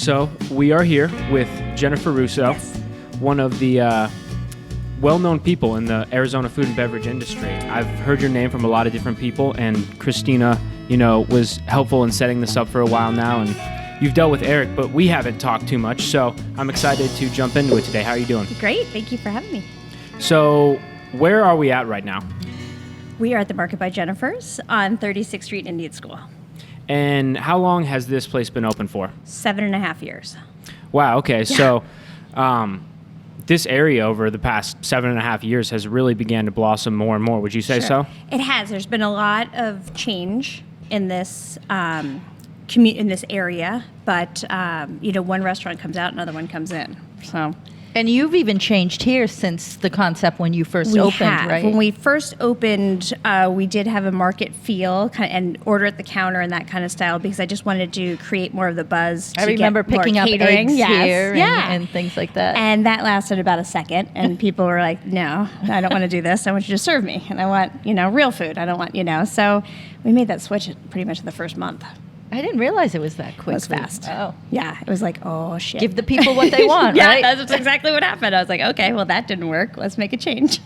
So we are here with Jennifer Russo, Yes. one of the well-known people in the Arizona food and beverage industry. I've heard your name from a lot of different people, and Christina, was helpful in setting this up for a while now, and you've dealt with Eric, but we haven't talked too much, so I'm excited to jump into it today. How are you doing? Great. Thank you for having me. So where are we at right now? We are at the Market by Jennifer's on 36th Street, Indian School. And how long has this place been open for? 7.5 years. Wow, okay. So this area over the past 7.5 years has really began to blossom more and more. Would you say so? It has. There's been a lot of change in this in this area, but one restaurant comes out, another one comes in. So. And you've even changed here since the concept when you first We opened, have. right? When we first opened, we did have a market feel and order at the counter and that kind of style because I just wanted to create more of the buzz. I remember picking up catering. eggs Yes. here Yeah. and things like that. And that lasted about a second, and people were like, no, I don't want to do this. I want you to serve me, and I want, real food. I don't want, So we made that switch pretty much the first month. I didn't realize it was that quick. It was fast. Oh. Yeah, it was like, oh, shit. Give the people what they want, yeah, right? that's exactly what happened. I was like, okay, well, that didn't work. Let's make a change.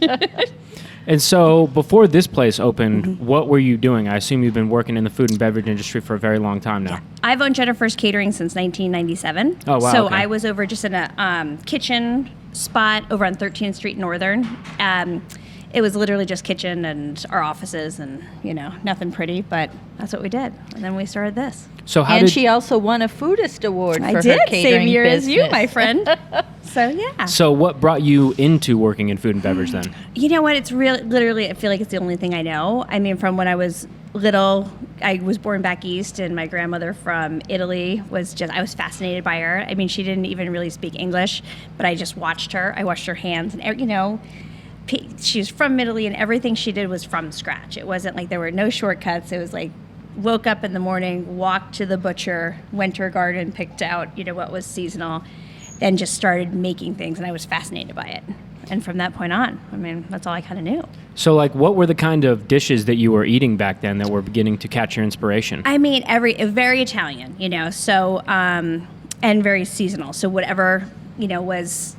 And so before this place opened, what were you doing? I assume you've been working in the food and beverage industry for a very long time now. I've owned Jennifer's Catering since 1997. Oh, wow, So okay. I was over just in a kitchen spot over on 13th Street Northern. It was literally just kitchen and our offices and, nothing pretty, but that's what we did. And then we started this. So how And did she also won a Foodist Award I for did, her catering same year business. as you, my friend. So, yeah. So what brought you into working in food and beverage then? You know what? It's literally, I feel like it's the only thing I know. I mean, from when I was little, I was born back east, and my grandmother from Italy I was fascinated by her. I mean, she didn't even really speak English, but I just watched her. I watched her hands, and, she was from Italy, and everything she did was from scratch. It wasn't like there were no shortcuts. It was like, woke up in the morning, walked to the butcher, went to her garden, picked out, what was seasonal, then just started making things, and I was fascinated by it. And from that point on, I mean, that's all I kind of knew. So what were the kind of dishes that you were eating back then that were beginning to catch your inspiration? I mean, very Italian, so, and very seasonal. So whatever, was,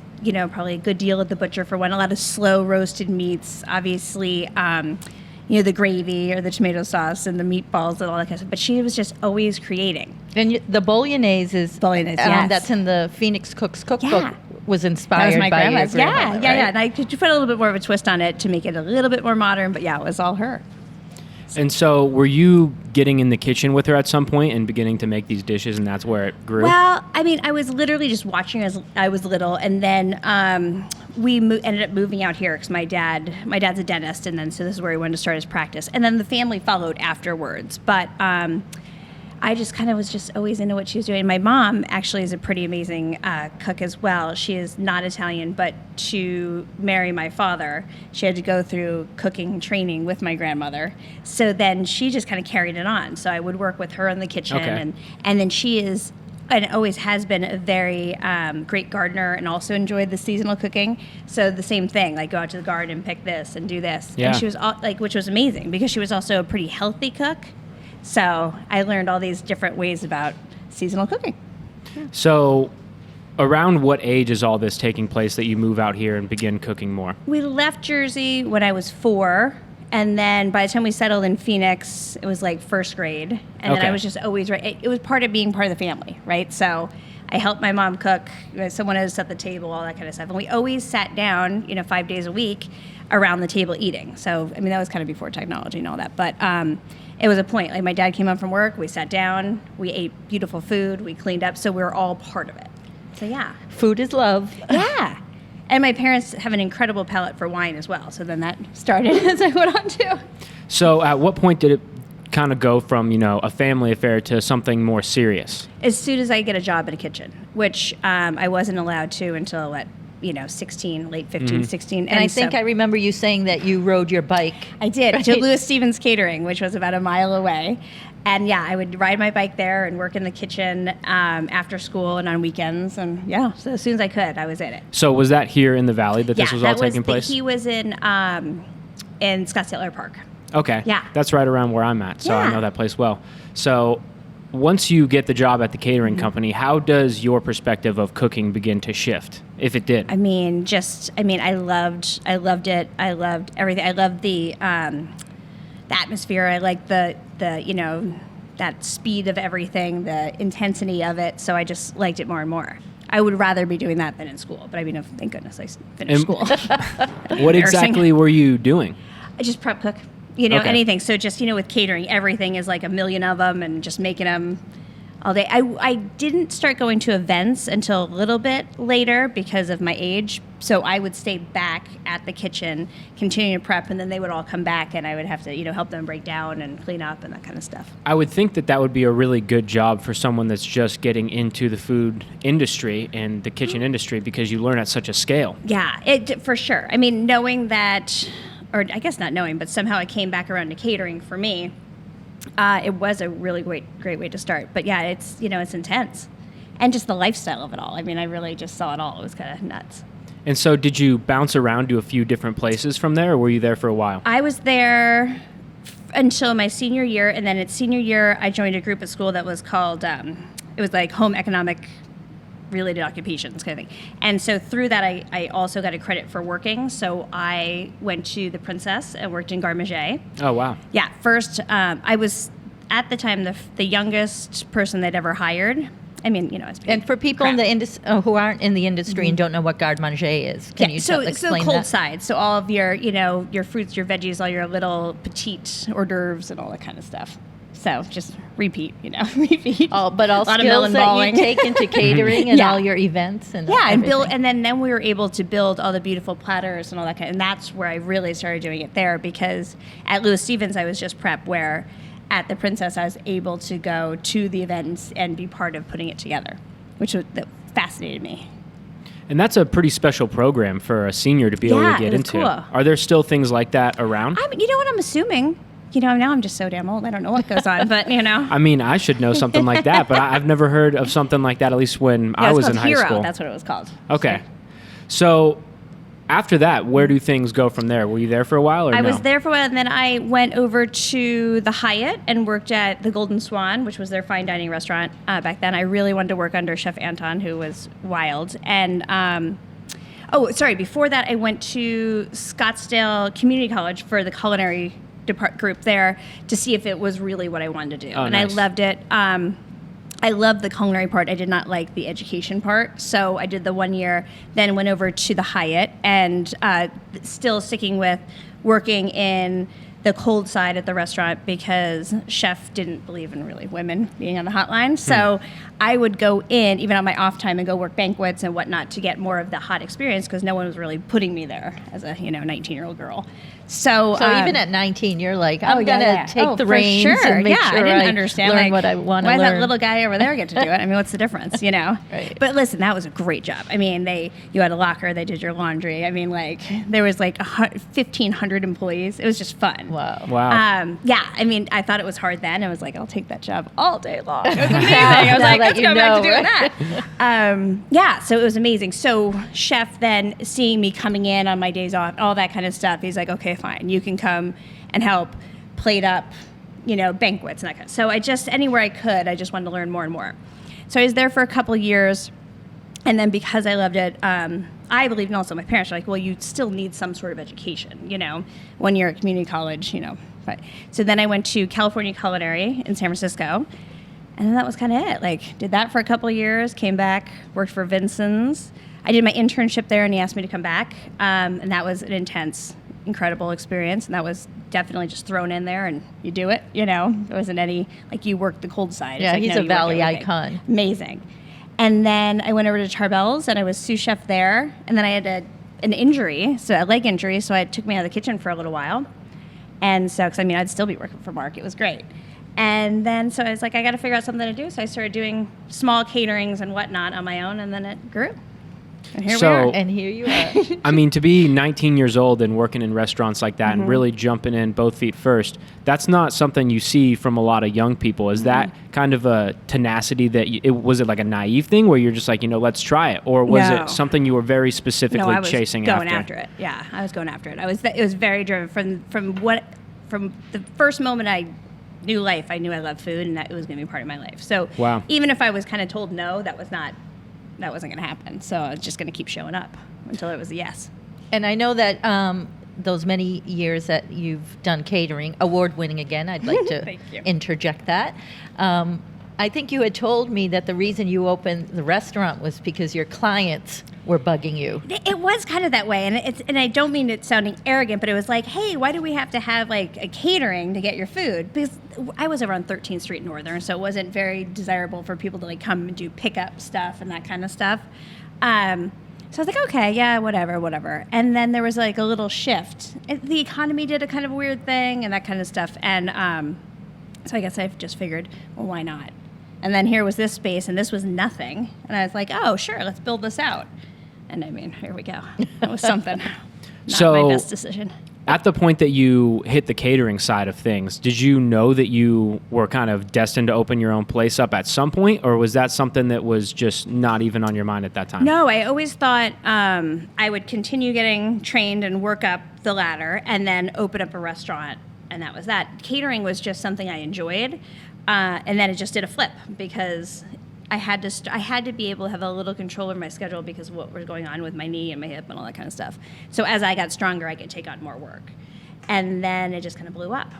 probably a good deal at the butcher for one. A lot of slow roasted meats, obviously, the gravy or the tomato sauce and the meatballs and all that kind of stuff. But she was just always creating. And the bolognese is Yes. that's in the Phoenix Cook's Cookbook. Yeah. Was That inspired was my by your grandma's. grandmother, Yeah. right? And I could put a little bit more of a twist on it to make it a little bit more modern. But yeah, it was all her. And so were you getting in the kitchen with her at some point and beginning to make these dishes, and that's where it grew? Well, I mean, I was literally just watching as I was little, and then we ended up moving out here because my dad's a dentist, and then so this is where he wanted to start his practice, and then the family followed afterwards. But I just kind of was just always into what she was doing. My mom actually is a pretty amazing cook as well. She is not Italian, but to marry my father, she had to go through cooking training with my grandmother. So then she just kind of carried it on. So I would work with her in the kitchen, Okay. and then she is, and always has been, a very great gardener and also enjoyed the seasonal cooking. So the same thing, like go out to the garden and pick this and do this. Yeah. And she was which was amazing because she was also a pretty healthy cook. So I learned all these different ways about seasonal cooking. So around what age is all this taking place that you move out here and begin cooking more? We left Jersey when I was 4, and then by the time we settled in Phoenix, it was like first grade. And then Okay. I was just always right. It was part of being part of the family, right? So I helped my mom cook. Someone had to set the table, all that kind of stuff. And we always sat down, 5 days a week around the table eating. So, I mean, that was kind of before technology and all that. But it was a point. Like my dad came home from work, we sat down, we ate beautiful food, we cleaned up. So we were all part of it. So, yeah. Food is love. Yeah. And my parents have an incredible palate for wine as well. So then that started as I went on too. So at what point did it kind of go from, a family affair to something more serious? As soon as I get a job in a kitchen, which I wasn't allowed to until 16, late 15, 16. And I think I remember you saying that you rode your bike. I did, right? to Lewis Stevens Catering, which was about a mile away. And yeah, I would ride my bike there and work in the kitchen after school and on weekends. And yeah, so as soon as I could, I was in it. So was that here in the Valley that this was all taking place? He was in Scottsdale Air Park. Okay. Yeah. That's right around where I'm at, so I Yeah. know that place well. So once you get the job at the catering company, how does your perspective of cooking begin to shift, if it did? I mean, I loved it. I loved everything. I loved the atmosphere. I liked the that speed of everything, the intensity of it. So I just liked it more and more. I would rather be doing that than in school. But I mean, thank goodness I finished school. What exactly were you doing? I just prep cook. Okay. Anything. So just, with catering, everything is like a million of them and just making them all day. I didn't start going to events until a little bit later because of my age. So I would stay back at the kitchen, continue to prep, and then they would all come back and I would have to, help them break down and clean up and that kind of stuff. I would think that would be a really good job for someone that's just getting into the food industry and the kitchen industry because you learn at such a scale. Yeah, for sure. I mean, knowing that, or I guess not knowing, but somehow I came back around to catering for me. It was a really great way to start. But yeah, it's intense. And just the lifestyle of it all. I mean, I really just saw it all. It was kind of nuts. And so did you bounce around to a few different places from there, or were you there for a while? I was there until my senior year. And then at senior year, I joined a group at school that was called, it was like home economic related occupations kind of thing. And so through that, I also got a credit for working. So I went to the Princess and worked in garde-manger. Oh, wow. Yeah. First, I was at the time the youngest person they'd ever hired. I mean, it's and for people in the who aren't in the industry and don't know what garde-manger is, can you explain so cold that? side. So all of your, your fruits, your veggies, all your little petite hors d'oeuvres and all that kind of stuff. So just repeat. Oh, but all a lot skills of that balling. you take into catering and all your events and and everything. and then we were able to build all the beautiful platters and all that kind. And that's where I really started doing it there, because at Louis Stevens I was just prep, where at the Princess I was able to go to the events and be part of putting it together, that fascinated me. And that's a pretty special program for a senior to be able to get into. Cool. Are there still things like that around? You know what I'm assuming? Now I'm just so damn old. I don't know what goes on, but I mean, I should know something like that, but I've never heard of something like that, at least when I was in high Hero. school. That's what it was called. Okay. So after that, where do things go from there? Were you there for a while or I no? was there for a while, and then I went over to the Hyatt and worked at the Golden Swan, which was their fine dining restaurant back then. I really wanted to work under Chef Anton, who was wild. And before that, I went to Scottsdale Community College for the culinary group there to see if it was really what I wanted to do. And nice. I loved it. I loved the culinary part. I did not like the education part. So I did the 1 year, then went over to the Hyatt and still sticking with working in the cold side at the restaurant, because chef didn't believe in really women being on the hotline. So I would go in, even on my off time, and go work banquets and whatnot to get more of the hot experience, because no one was really putting me there as a 19-year-old girl. So even at 19, you're like, I'm going to take the reins and make sure I didn't understand learn what I want to learn. Why does that little guy over there get to do it? I mean, what's the difference, Right. But listen, that was a great job. I mean, you had a locker, they did your laundry. I mean, there was 1,500 employees. It was just fun. Wow. I mean, I thought it was hard then. I was like, I'll take that job all day long. It was amazing. I was like, let's go back to doing that. So it was amazing. So chef then seeing me coming in on my days off, all that kind of stuff, he's like, okay, fine, you can come and help plate up, banquets and that kind of. So anywhere I could, I just wanted to learn more and more. So I was there for a couple of years, and then because I loved it, I believed, and also my parents were like, well, you still need some sort of education, when you're at community college, But so then I went to California Culinary in San Francisco, and then that was kind of it. Did that for a couple of years, came back, worked for Vincent's. I did my internship there, and he asked me to come back, and that was an intense, incredible experience, and that was definitely just thrown in there, and you do it, There wasn't any, you work the cold side. Yeah, he's a you work Valley everything. icon. Amazing. And then I went over to Charbel's, and I was sous chef there, and then I had an injury, a leg injury, so it took me out of the kitchen for a little while. And so, because I'd still be working for Mark. It was great. And then, so I was like, I got to figure out something to do. So I started doing small caterings and whatnot on my own, and then it grew. And here we are. And here you are. I mean, to be 19 years old and working in restaurants like that and really jumping in both feet first, that's not something you see from a lot of young people. Is that kind of a tenacity that was it like a naive thing where you're just like, let's try it? Or was it something you were very specifically chasing after? I was going after it. Yeah, I was going after it. It was very driven from the first moment I new life. I knew I loved food and that it was going to be part of my life. So Wow. even if I was kind of told no, that wasn't going to happen. So I was just going to keep showing up until it was a yes. And I know that those many years that you've done catering, award-winning again, I'd like to Thank you. interject that. I think you had told me that the reason you opened the restaurant was because your clients were bugging you. It was kind of that way, and I don't mean it sounding arrogant, but it was like, hey, why do we have to have like a catering to get your food? Because I was over on 13th Street Northern, so it wasn't very desirable for people to like come and do pickup stuff and that kind of stuff. So I was like, okay, yeah, whatever. And then there was like a little shift. The economy did a kind of weird thing and that kind of stuff, and so I guess I've just figured, well, why not? And then here was this space, and this was nothing. And I was like, oh, sure, let's build this out. And I mean, here we go. That was something. Not my best decision. At the point that you hit the catering side of things, did you know that you were kind of destined to open your own place up at some point, or was that something that was just not even on your mind at that time? No, I always thought I would continue getting trained and work up the ladder and then open up a restaurant, and that was that. Catering was just something I enjoyed. And then it just did a flip because I had to be able to have a little control over my schedule because of what was going on with my knee and my hip and all that kind of stuff. So as I got stronger, I could take on more work. And then it just kind of blew up.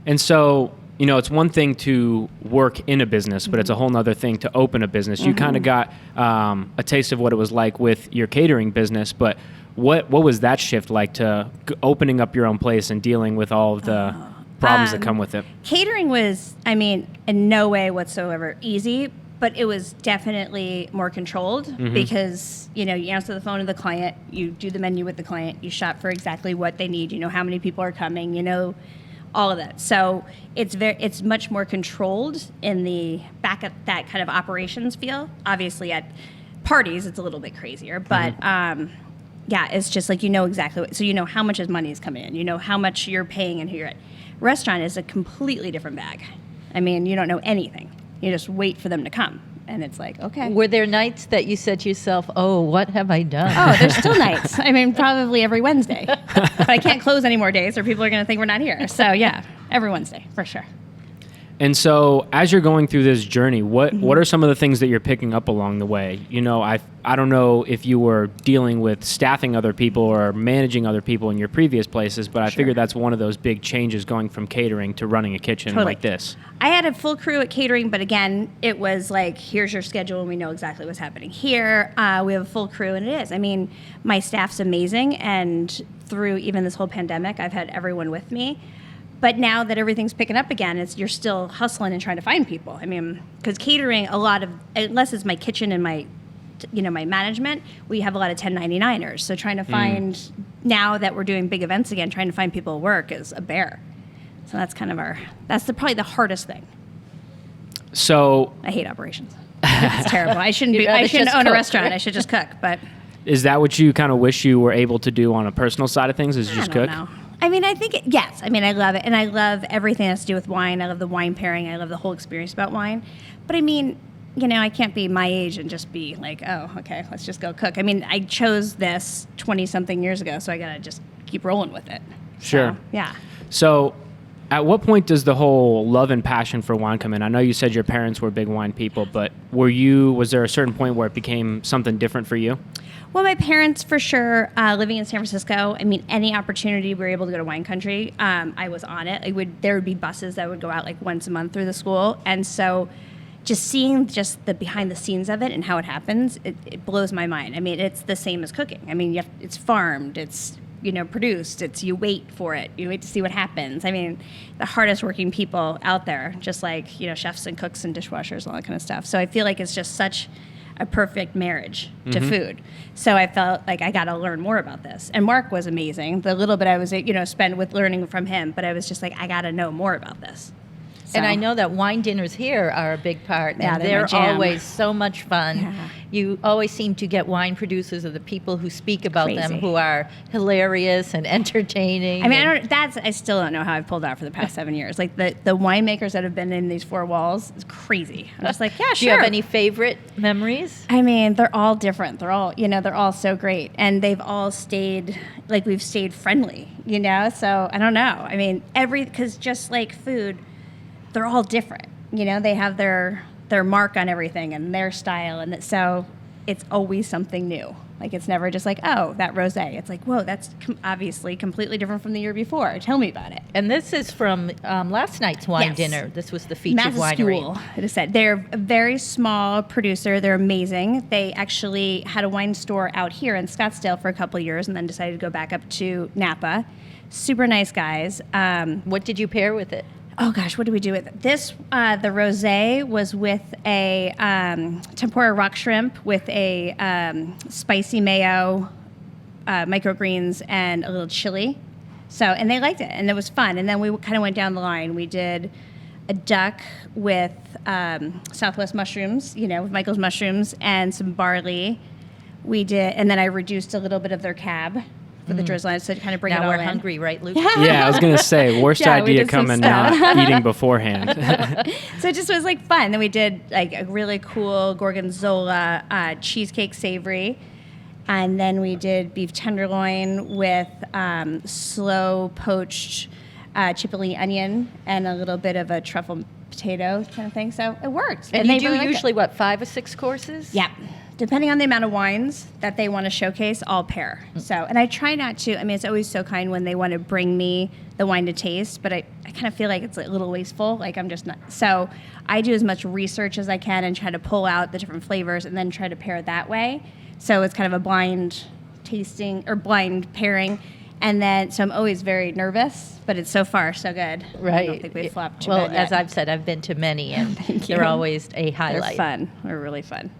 And so, it's one thing to work in a business, but it's a whole nother thing to open a business. You kind of got a taste of what it was like with your catering business, but what was that shift like to opening up your own place and dealing with all of the problems that come with it? Catering was, in no way whatsoever easy, but it was definitely more controlled because, you answer the phone to the client, you do the menu with the client, you shop for exactly what they need, how many people are coming, all of that. So it's much more controlled in the back of that kind of operations feel. Obviously at parties, it's a little bit crazier, but yeah, it's just like, exactly what, so how much money is coming in, how much you're paying and who you're at. Restaurant is a completely different bag. You don't know anything. You just wait for them to come. And it's like, okay. Were there nights that you said to yourself, oh, what have I done? Oh, there's still nights. Probably every Wednesday. But I can't close any more days or people are going to think we're not here. So, yeah, every Wednesday, for sure. And so as you're going through this journey, what are some of the things that you're picking up along the way? I don't know if you were dealing with staffing other people or managing other people in your previous places, but I figure that's one of those big changes going from catering to running a kitchen like this. I had a full crew at catering, but again, it was like, here's your schedule and we know exactly what's happening. Here, we have a full crew and it is. My staff's amazing, and through even this whole pandemic, I've had everyone with me. But now that everything's picking up again, you're still hustling and trying to find people. Because catering, unless it's my kitchen and my management, we have a lot of 1099ers. So trying to find, now that we're doing big events again, trying to find people to work is a bear. So that's kind of probably the hardest thing. So I hate operations. It's terrible. I shouldn't own a restaurant. I should just cook. But is that what you kind of wish you were able to do on a personal side of things, is just cook? I don't know. I think, yes. I love it. And I love everything that has to do with wine. I love the wine pairing. I love the whole experience about wine. But I can't be my age and just be like, oh, okay, let's just go cook. I chose this 20-something years ago, so I got to just keep rolling with it. Sure. So, yeah. So at what point does the whole love and passion for wine come in? I know you said your parents were big wine people, but was there a certain point where it became something different for you? Well, my parents, for sure, living in San Francisco, any opportunity we were able to go to wine country, I was on it. There would be buses that would go out like once a month through the school. And so just seeing just the behind the scenes of it and how it happens, it blows my mind. It's the same as cooking. It's farmed, it's, produced, you wait for it. You wait to see what happens. The hardest working people out there, just like, chefs and cooks and dishwashers and all that kind of stuff. So I feel like it's just such a perfect marriage to food. So I felt like I got to learn more about this. And Mark was amazing. The little bit I was, spent with learning from him, but I was just like, I got to know more about this. So. And I know that wine dinners here are a big part. Yeah, and they're always so much fun. Yeah. You always seem to get wine producers or the people who speak about them Crazy. who are hilarious and entertaining. I still don't know how I've pulled out for the past 7 years. Like the winemakers that have been in these four walls is crazy. I'm just like, yeah, sure. Do you have any favorite memories? They're all different. They're all so great. And they've all stayed, we've stayed friendly, So I don't know. Because just like food, they're all different. You know, they have their mark on everything and their style, and so it's always something new. Like, it's never just like, oh, that rosé. It's like, whoa, that's obviously completely different from the year before. Tell me about it. And this is from last night's wine Yes. dinner. This was the featured Massive winery. School, it is said. They're a very small producer. They're amazing. They actually had a wine store out here in Scottsdale for a couple of years and then decided to go back up to Napa. Super nice guys. What did you pair with it? Oh gosh, what did we do with it? This? The rosé was with a tempura rock shrimp with a spicy mayo, microgreens, and a little chili. So, and they liked it, and it was fun. And then we kind of went down the line. We did a duck with Southwest mushrooms, with Michael's mushrooms and some barley. We did, and then I reduced a little bit of their cab for the drizzle line, so to kind of bring it Now all we're in. hungry, right, Luke? Yeah, I was going to say, worst Yeah, we idea did some coming stuff. not eating beforehand. So it just was like fun. Then we did like a really cool gorgonzola cheesecake savory. And then we did beef tenderloin with slow poached chipotle onion and a little bit of a truffle potato kind of thing. So it worked. And they you do really liked it. usually, 5 or 6 courses? Yeah. Depending on the amount of wines that they want to showcase, I'll pair. So, and I try not to, it's always so kind when they want to bring me the wine to taste, but I kind of feel like it's a little wasteful. Like, I'm just not. So I do as much research as I can and try to pull out the different flavors and then try to pair that way. So it's kind of a blind tasting or blind pairing. And then, so I'm always very nervous, but it's so far so good. Right. I don't think we've flopped too Well, bad yet. as I've said, I've been to many, and Thank they're you. always a They're highlight. fun. They're really fun.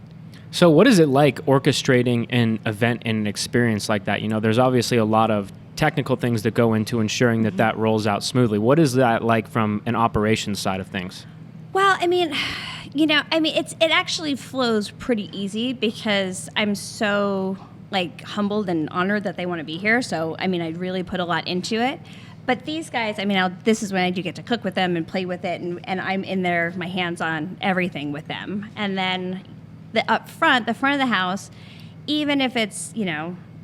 So what is it like orchestrating an event and an experience like that? There's obviously a lot of technical things that go into ensuring that that rolls out smoothly. What is that like from an operations side of things? Well, it actually flows pretty easy because I'm so humbled and honored that they want to be here. So, I really put a lot into it. But these guys, this is when I do get to cook with them and play with it, and I'm in there, my hands on everything with them. And then the front of the house, even if it's,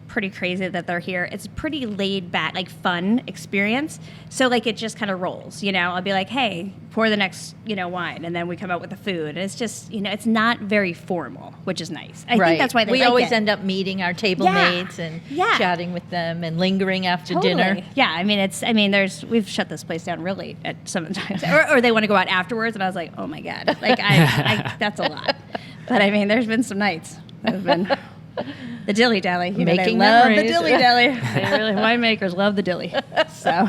pretty crazy that they're here, it's pretty laid back, fun experience. So it just kind of rolls, I'll be like, hey, pour the next, wine. And then we come out with the food. And it's just, it's not very formal, which is nice. I think that's why we like always it. end up meeting our table Yeah. mates and Yeah. chatting with them and lingering after Totally. dinner. Yeah, we've shut this place down really at some times, or they want to go out afterwards, and I was like, oh my god, that's a lot. But there's been some nights that have been the dilly dally. Making they love memories. the dilly dally. Winemakers love the dilly. So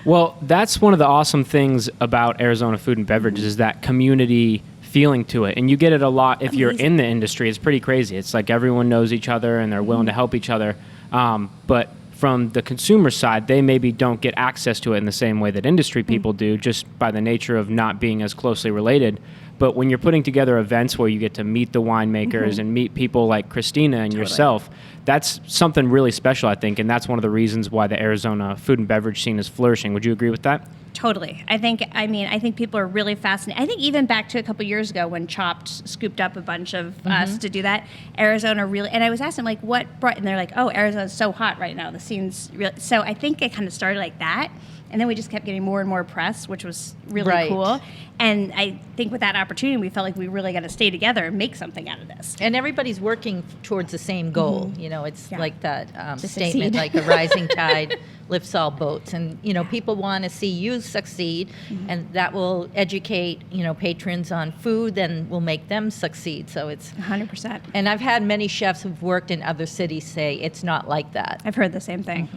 Well, that's one of the awesome things about Arizona Food and Beverage is that community feeling to it. And you get it a lot if you're in the industry. It's pretty crazy. It's like everyone knows each other and they're willing to help each other. But from the consumer side, they maybe don't get access to it in the same way that industry people do, just by the nature of not being as closely related. But when you're putting together events where you get to meet the winemakers and meet people like Christina and yourself, that's something really special, I think. And that's one of the reasons why the Arizona food and beverage scene is flourishing. Would you agree with that? totally. I think people are really fascinated. I think even back to a couple years ago when Chopped scooped up a bunch of us to do that, Arizona really, and I was asking them, what brought, and they're like, oh, Arizona's so hot right now. The scene's really, so I think it kind of started like that. And then we just kept getting more and more press, which was really cool. And I think with that opportunity, we felt like we really got to stay together and make something out of this. And everybody's working towards the same goal. You know, it's like that statement, succeed. like a rising tide lifts all boats. And, people want to see you succeed, and that will educate, patrons on food, then will make them succeed. So it's 100%. And I've had many chefs who've worked in other cities say it's not like that. I've heard the same thing.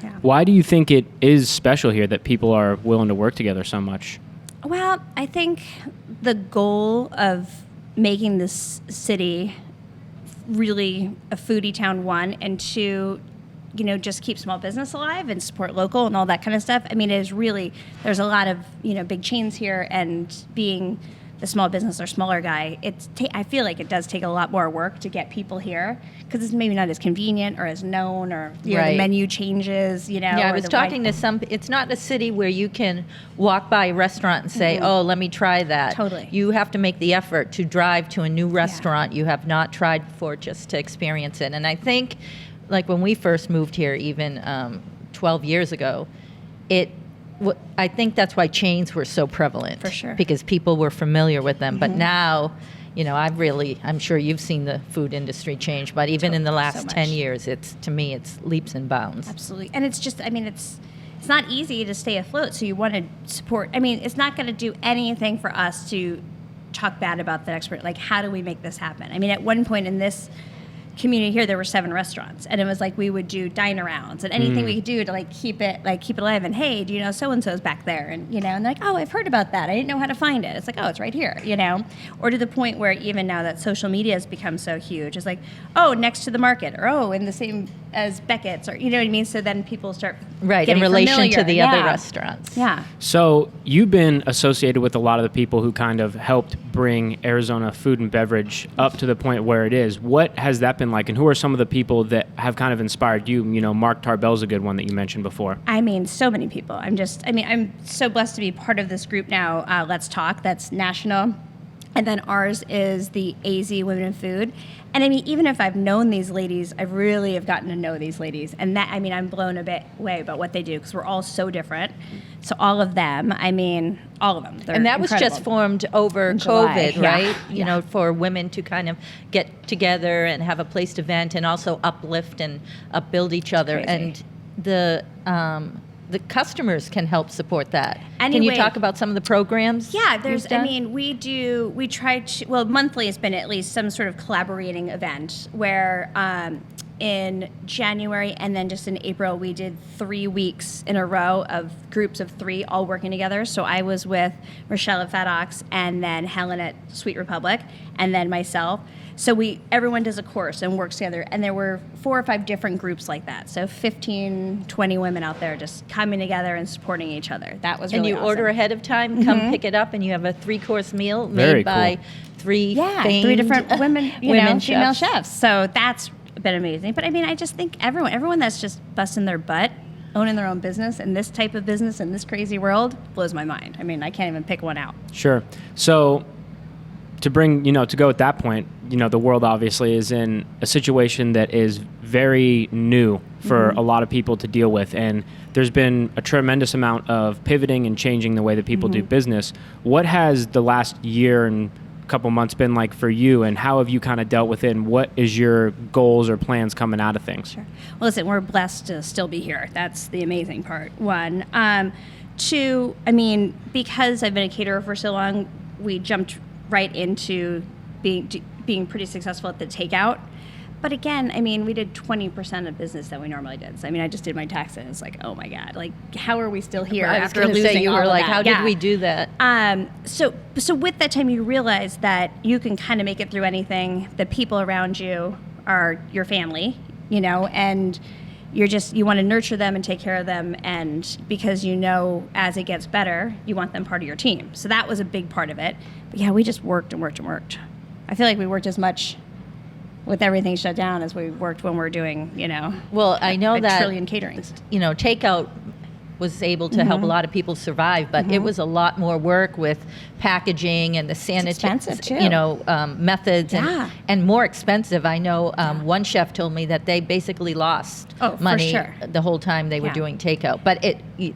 Yeah. Why do you think it is special here that people are willing to work together so much? Well, I think the goal of making this city really a foodie town, one, and two, just keep small business alive and support local and all that kind of stuff. I mean, it is really, there's a lot of, big chains here, and being the small business or smaller guy, I feel like it does take a lot more work to get people here because it's maybe not as convenient or as known, or the menu changes, Yeah, I was talking to some, it's not a city where you can walk by a restaurant and say, oh, let me try that. Totally. You have to make the effort to drive to a new restaurant you have not tried before just to experience it. And I think, like when we first moved here, even 12 years ago, I think that's why chains were so prevalent. For sure. Because people were familiar with them. But now, I'm sure you've seen the food industry change, but even in the last 10 years, to me, it's leaps and bounds. Absolutely. And it's just, it's not easy to stay afloat. So you want to support, it's not going to do anything for us to talk bad about the expert. Like, how do we make this happen? At one point in this community here, there were 7 restaurants, and it was like we would do dine-arounds and anything we could do to keep it alive. And hey, do you know so and so's back there? And and they're like, oh, I've heard about that. I didn't know how to find it. It's like, oh, it's right here. Or to the point where even now that social media has become so huge, it's like, oh, next to the market, or oh, in the same as Beckett's, or you know what I mean. So then people start in relation familiar. to the other restaurants. Yeah. So you've been associated with a lot of the people who kind of helped bring Arizona Food and Beverage up to the point where it is. What has that been like, and who are some of the people that have kind of inspired you? Mark Tarbell's a good one that you mentioned before. So many people. I'm so blessed to be part of this group now. Let's Talk. That's national. And then ours is the AZ Women in Food. And even if I've known these ladies, I really have gotten to know these ladies. And that, I'm blown away about what they do, because we're all so different. So all of them, all of them. And that was just formed over COVID, right? Yeah. For women to kind of get together and have a place to vent and also uplift and upbuild each other. And the customers can help support that. Can you talk about some of the programs? Yeah, we try to, monthly has been at least some sort of collaborating event where in January and then just in April, we did 3 weeks in a row of groups of 3 all working together. So I was with Rochelle at Fat Ox, and then Helen at Sweet Republic, and then myself. So everyone does a course and works together, and there were 4 or 5 different groups like that. So 15, 20 women out there just coming together and supporting each other. That was really awesome. And you order ahead of time, come pick it up, and you have a 3-course meal made by 3 famed 3 different women, female chefs. chefs. So that's been amazing. But I just think everyone that's just busting their butt, owning their own business, and this type of business in this crazy world blows my mind. I can't even pick one out. Sure. So to bring, to go at that point, the world obviously is in a situation that is very new for a lot of people to deal with. And there's been a tremendous amount of pivoting and changing the way that people do business. What has the last year and couple months been like for you, and how have you kind of dealt with it, and what is your goals or plans coming out of things? Sure. Well, listen, we're blessed to still be here. That's the amazing part. 1. 2, because I've been a caterer for so long, we jumped right into being pretty successful at the takeout. But again, we did 20% of business that we normally did. So, I just did my taxes. It's like, oh my God, how are we still here after losing all of that? How did we do that? So with that time, you realize that you can kind of make it through anything. The people around you are your family, and you want to nurture them and take care of them. And because as it gets better, you want them part of your team. So that was a big part of it. But yeah, we just worked and worked and worked. I feel like we worked as much with everything shut down as we worked when we're doing, well, I know a that trillion caterings. Takeout was able to help a lot of people survive, but it was a lot more work with packaging and the methods and more expensive. I know one chef told me that they basically lost money the whole time they were doing takeout, but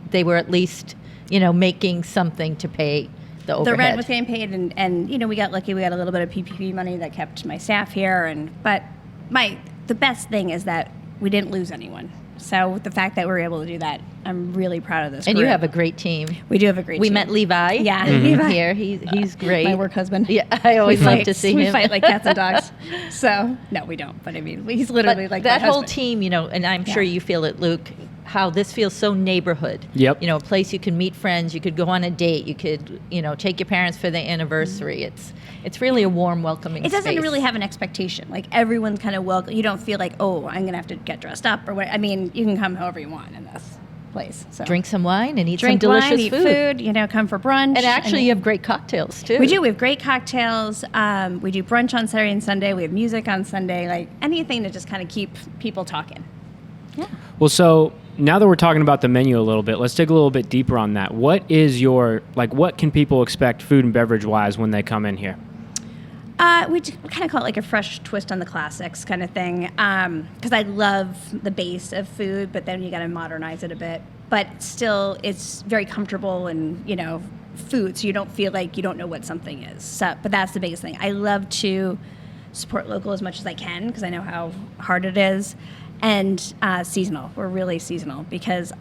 they were at least making something to pay the overhead. The rent was getting paid, and we got lucky. We got a little bit of PPP money that kept my staff here, but the best thing is that we didn't lose anyone. So with the fact that we were able to do that, I'm really proud of this And group. You have a great team. We do have a great team. We met Levi. Yeah, Levi. Here. He's great. My work husband. Yeah, I always love to see him. We fight like cats and dogs. So, no, we don't. But he's literally like that my whole husband. team, and I'm sure you feel it, Luke, how this feels so neighborhood. Yep. A place you can meet friends, you could go on a date, you could, take your parents for their anniversary. It's really a warm, welcoming space. It doesn't really have an expectation. Like, everyone's kind of welcome. You don't feel like, oh, I'm going to have to get dressed up or what. You can come however you want in this place. So drink some wine and eat some delicious wine, eat food. Come for brunch. And actually, you have great cocktails, too. We do. We have great cocktails. We do brunch on Saturday and Sunday. We have music on Sunday. Like, anything to just kind of keep people talking. Yeah. Well, so now that we're talking about the menu a little bit, let's dig a little bit deeper on that. What is what can people expect food and beverage wise when they come in here? We kind of call it like a fresh twist on the classics kind of thing. Because I love the base of food, but then you got to modernize it a bit. but still it's very comfortable and, food, so you don't feel like you don't know what something is. So, but that's the biggest thing. I love to support local as much as I can because I know how hard it is. And seasonal. We're really seasonal because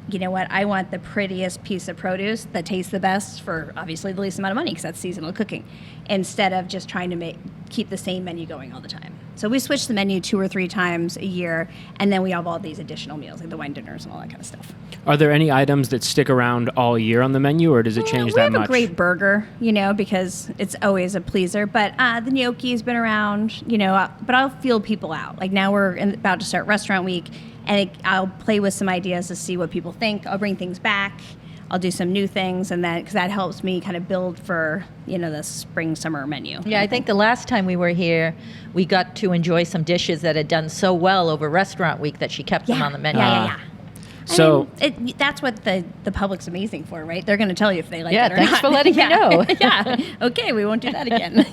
you know what? I want the prettiest piece of produce that tastes the best for obviously the least amount of money because that's seasonal cooking, instead of just trying to keep the same menu going all the time. So we switch the menu 2 or 3 times a year, and then we have all these additional meals like the wine dinners and all that kind of stuff. Are there any items that stick around all year on the menu, or does it change that much? We have a great burger, because it's always a pleaser. But the gnocchi's been around, but I'll feel people out. Like now we're about to start restaurant week, and I'll play with some ideas to see what people think. I'll bring things back. I'll do some new things, and then because that helps me kind of build for the spring summer menu. Yeah, I think the last time we were here, we got to enjoy some dishes that had done so well over Restaurant Week that she kept them on the menu. Yeah. So that's what the public's amazing for, right? They're going to tell you if they like it or not. Yeah, thanks for letting me know. Yeah. Okay, we won't do that again.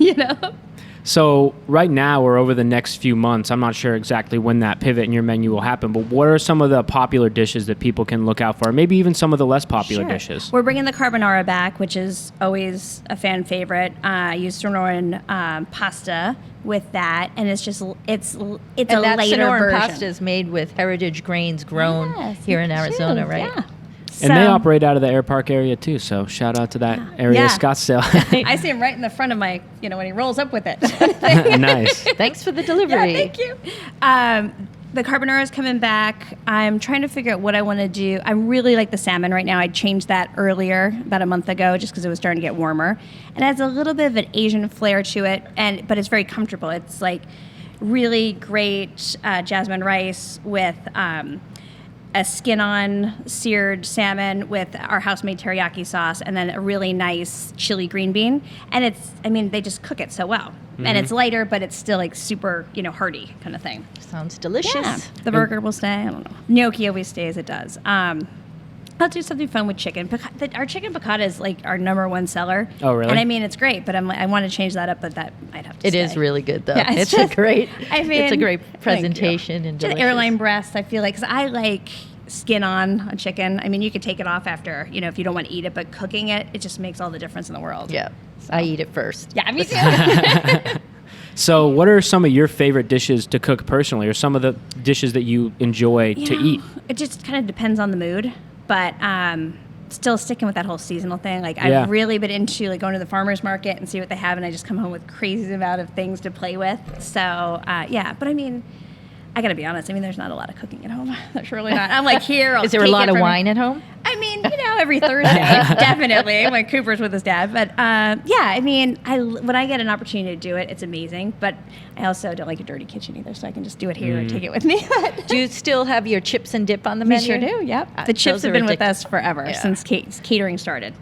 So right now or over the next few months, I'm not sure exactly when that pivot in your menu will happen, but what are some of the popular dishes that people can look out for? Maybe even some of the less popular dishes. We're bringing the carbonara back, which is always a fan favorite. I use Sonoran pasta with that, and it's a that later Sonoran version. pasta is made with heritage grains grown here in Arizona, right? Yeah. And they operate out of the Air Park area too, so shout out to that area of Scottsdale. I see him right in the front of my, when he rolls up with it. Nice. Thanks for the delivery. Yeah, thank you. The carbonara is coming back. I'm trying to figure out what I want to do. I really like the salmon right now. I changed that earlier, about a month ago, just because it was starting to get warmer. It has a little bit of an Asian flair to it, but it's very comfortable. It's like really great jasmine rice with a skin-on seared salmon with our house-made teriyaki sauce, and then a really nice chili green bean. And they just cook it so well. Mm-hmm. And it's lighter, but it's still like super, hearty kind of thing. Sounds delicious. Yeah. The burger will stay. I don't know. Gnocchi always stays. It does. I'll do something fun with chicken. Our chicken piccata is like our #1 seller. Oh, really? And it's great, but I want to change that up, but that might have to stay. It is really good, though. Yeah, it's a great presentation. And just airline breast, I feel like, because I like skin on chicken. You could take it off after, if you don't want to eat it, but cooking it just makes all the difference in the world. Yeah. So. I eat it first. Yeah, me too. So what are some of your favorite dishes to cook personally, or some of the dishes that you enjoy to eat? It just kind of depends on the mood. But still sticking with that whole seasonal thing. Like I've really been into going to the farmer's market and see what they have, and I just come home with crazy amount of things to play with. So but I got to be honest. There's not a lot of cooking at home. There's really not. I'm like here. Is there a lot of wine at home? Every Thursday, definitely when Cooper's with his dad. But when I get an opportunity to do it, it's amazing. But I also don't like a dirty kitchen either, so I can just do it here and take it with me. Do you still have your chips and dip on the menu? We sure do. Yep. The chips have been with us forever since catering started.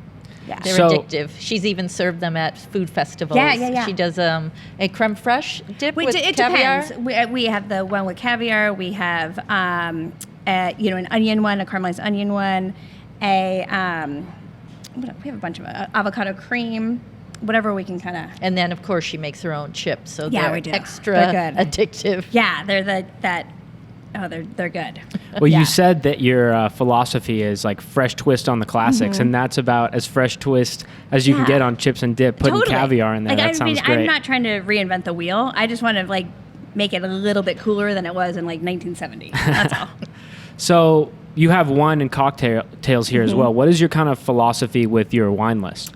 Yeah. They're addictive. She's even served them at food festivals. Yeah. She does a creme fraiche dip with it caviar. Depends. We have the one with caviar. We have an onion one, a caramelized onion one, we have a bunch of avocado cream, whatever we can kind of. And then, of course, she makes her own chips, so they're extra addictive. Yeah, they're good. Well, you said that your philosophy is like fresh twist on the classics, and that's about as fresh twist as you can get on chips and dip, putting caviar in there. That sounds great. I'm not trying to reinvent the wheel. I just want to make it a little bit cooler than it was in 1970. That's all. So you have wine and cocktails here as well. What is your kind of philosophy with your wine list?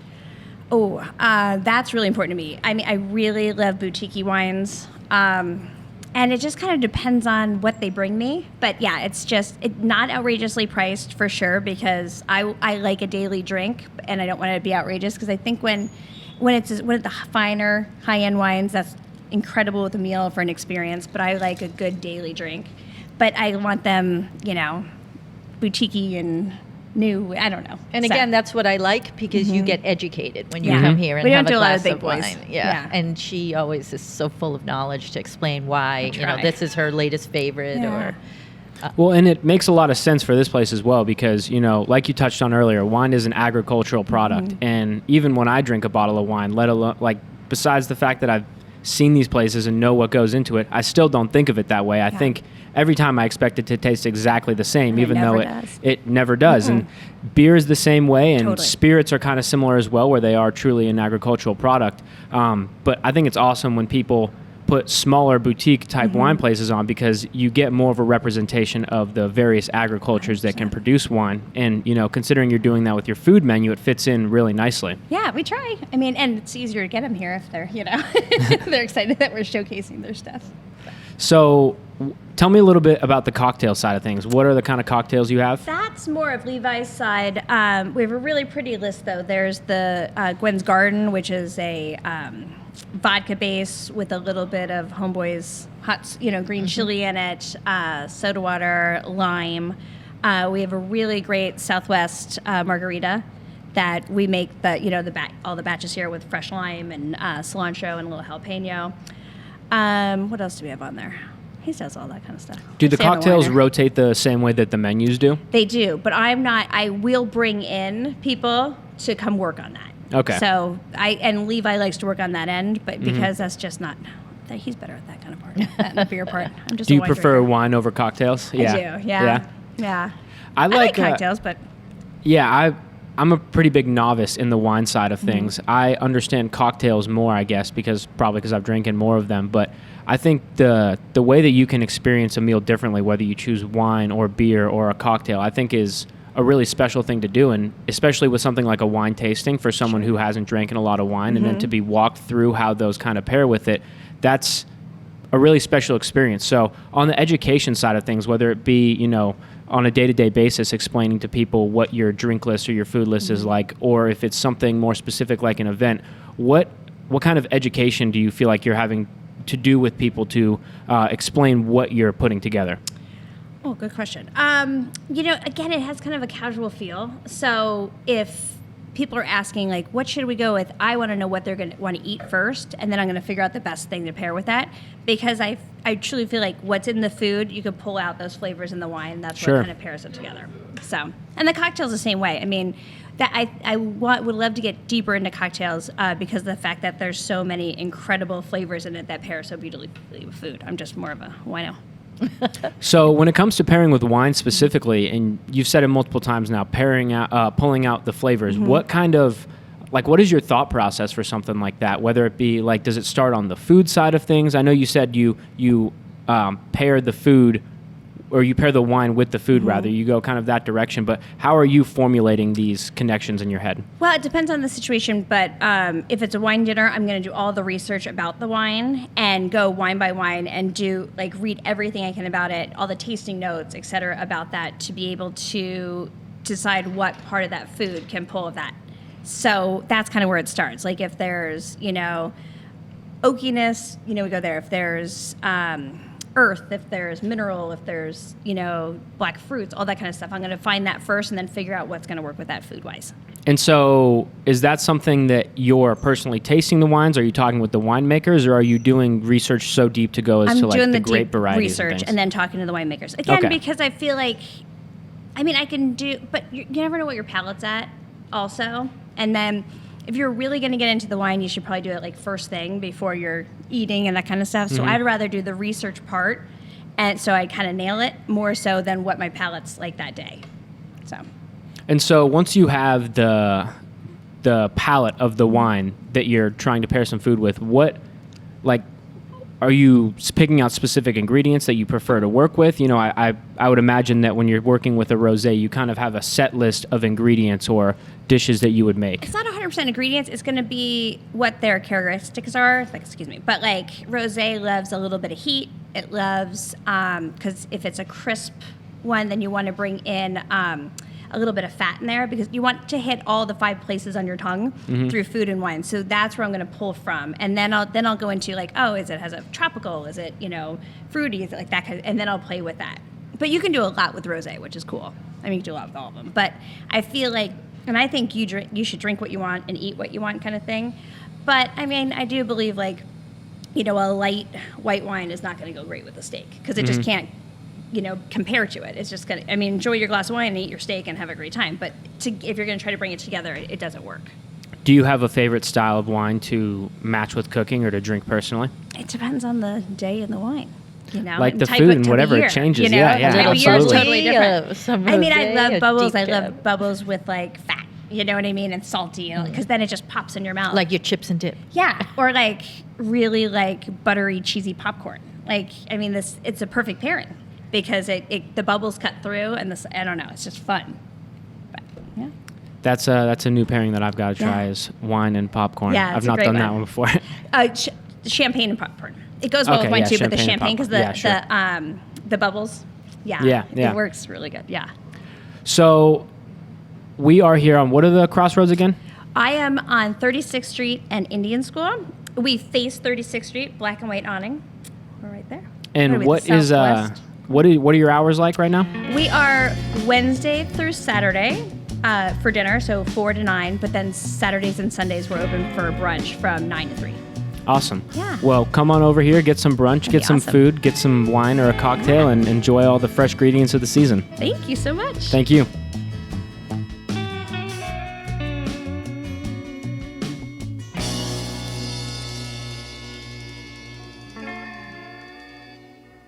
Oh, that's really important to me. I really love boutique wines. And it just kind of depends on what they bring me. But yeah, it's not outrageously priced for sure, because I like a daily drink and I don't want it to be outrageous, because I think when it's the finer high-end wines, that's incredible with a meal for an experience, but I like a good daily drink. But I want them, boutique and new. I don't know. And again, that's what I like, because you get educated when you come here and have a glass of wine. Yeah. And she always is so full of knowledge to explain why this is her latest favorite or. Well, and it makes a lot of sense for this place as well, because, like you touched on earlier, wine is an agricultural product. And even when I drink a bottle of wine, let alone, besides the fact that I've seen these places and know what goes into it, I still don't think of it that way. I think every time I expect it to taste exactly the same, And even though does. it never does. And beer is the same way, and Totally. spirits are kind of similar as well, where they are truly an agricultural product. But I think it's awesome when people put smaller boutique type wine places on, because you get more of a representation of the various agricultures that can produce wine. And, you know, considering you're doing that with your food menu, it fits in really nicely. Yeah, we try. I mean, and it's easier to get them here if they're, you know, they're excited that we're showcasing their stuff. So tell me a little bit about the cocktail side of things. What are the kind of cocktails you have? That's more of Levi's side. We have a really pretty list, though. There's the Gwen's Garden, which is a vodka base with a little bit of Homeboy's hot, you know, green chili in it, soda water, lime. We have a really great Southwest margarita that we make all the batches here with fresh lime and cilantro and a little jalapeno. What else do we have on there? He does all that kind of stuff. Do the cocktails rotate the same way that the menus do? They do, but I will bring in people to come work on that. Okay. So and Levi likes to work on that end, but because that's just not, he's better at that kind of part, the beer part. I'm just Do a you wine prefer drinker. wine over cocktails? I do, yeah. I like cocktails, but Yeah, I'm a pretty big novice in the wine side of things. I understand cocktails more, I guess, because I've drinking more of them. But I think the way that you can experience a meal differently, whether you choose wine or beer or a cocktail, I think is a really special thing to do, and especially with something like a wine tasting for someone who hasn't drank a lot of wine, and then to be walked through how those kind of pair with it, that's a really special experience. So on the education side of things, whether it be, you know, on a day-to-day basis, explaining to people what your drink list or your food list is like, or if it's something more specific like an event, what kind of education do you feel like you're having to do with people to explain what you're putting together? Oh, good question. You know, again, it has kind of a casual feel. So if people are asking, like, what should we go with? I want to know what they're going to want to eat first, and then I'm going to figure out the best thing to pair with that. Because I truly feel like what's in the food, you could pull out those flavors in the wine. That's what kind of pairs it together. So, and the cocktails the same way. I mean, that I would love to get deeper into cocktails because of the fact that there's so many incredible flavors in it that pair so beautifully with food. I'm just more of a wino. So when it comes to pairing with wine specifically, and you've said it multiple times now, pulling out the flavors, what kind of, like, what is your thought process for something like that? Whether it be, like, does it start on the food side of things? I know you said you pair the food, or you pair the wine with the food, rather. You go kind of that direction. But how are you formulating these connections in your head? Well, it depends on the situation. But if it's a wine dinner, I'm going to do all the research about the wine and go wine by wine and read everything I can about it, all the tasting notes, et cetera, about that, to be able to decide what part of that food can pull of that. So that's kind of where it starts. Like if there's, you know, oakiness, you know, we go there. If there's earth, if there's mineral, if there's, you know, black fruits, all that kind of stuff, I'm going to find that first and then figure out what's going to work with that food-wise. And so is that something that you're personally tasting the wines? Are you talking with the winemakers, or are you doing research so deep to go as to like the grape varieties research and then talking to the winemakers? Again, because I feel like, I mean, I can do, but you never know what your palate's at also. And then if you're really going to get into the wine, you should probably do it like first thing before you're eating and that kind of stuff. So I'd rather do the research part, and so I kind of nail it more so than what my palate's like that day. And so once you have the palate of the wine that you're trying to pair some food with, what, like, are you picking out specific ingredients that you prefer to work with? You know, I would imagine that when you're working with a rosé, you kind of have a set list of ingredients or dishes that you would make. It's not 100% ingredients. It's going to be what their characteristics are. Like, excuse me. But like rosé loves a little bit of heat. It loves, because if it's a crisp one, then you want to bring in a little bit of fat in there, because you want to hit all the 5 places on your tongue through food and wine. So that's where I'm going to pull from, and then I'll go into like, oh, has a tropical? Is it, you know, fruity? Is it like that kind of, and then I'll play with that. But you can do a lot with rosé, which is cool. I mean, you can do a lot with all of them. But I feel like, and I think you should drink what you want and eat what you want, kind of thing. But I mean, I do believe, like, you know, a light white wine is not going to go great with a steak, because it just can't, you know, compare to it. It's just gonna, I mean, enjoy your glass of wine and eat your steak and have a great time. But if you're gonna try to bring it together, it doesn't work. Do you have a favorite style of wine to match with cooking or to drink personally? It depends on the day and the wine. You know, like the type food of and whatever year, it changes. You know? Yeah, The type of year is absolutely. totally different. I mean, I love bubbles. I decaf. love bubbles with like fat. You know what I mean? And salty, because then it just pops in your mouth. Like your chips and dip. Yeah, or like really like buttery, cheesy popcorn. Like, I mean, it's a perfect pairing because the bubbles cut through, and I don't know, it's just fun. But, yeah. That's a new pairing that I've got to try is wine and popcorn. Yeah, I've not done that one before. Champagne and popcorn. It goes well with wine too, but the champagne because the bubbles. Yeah, it works really good. Yeah. So we are here on, what are the crossroads again? I am on 36th Street and Indian School. We face 36th Street, black and white awning. We're right there. And what are your hours like right now? We are Wednesday through Saturday for dinner, so 4 to 9, but then Saturdays and Sundays we're open for brunch from 9 to 3. Awesome. Yeah. Well, come on over here, get some brunch, get some food, get some wine or a cocktail, and enjoy all the fresh ingredients of the season. Thank you so much. Thank you.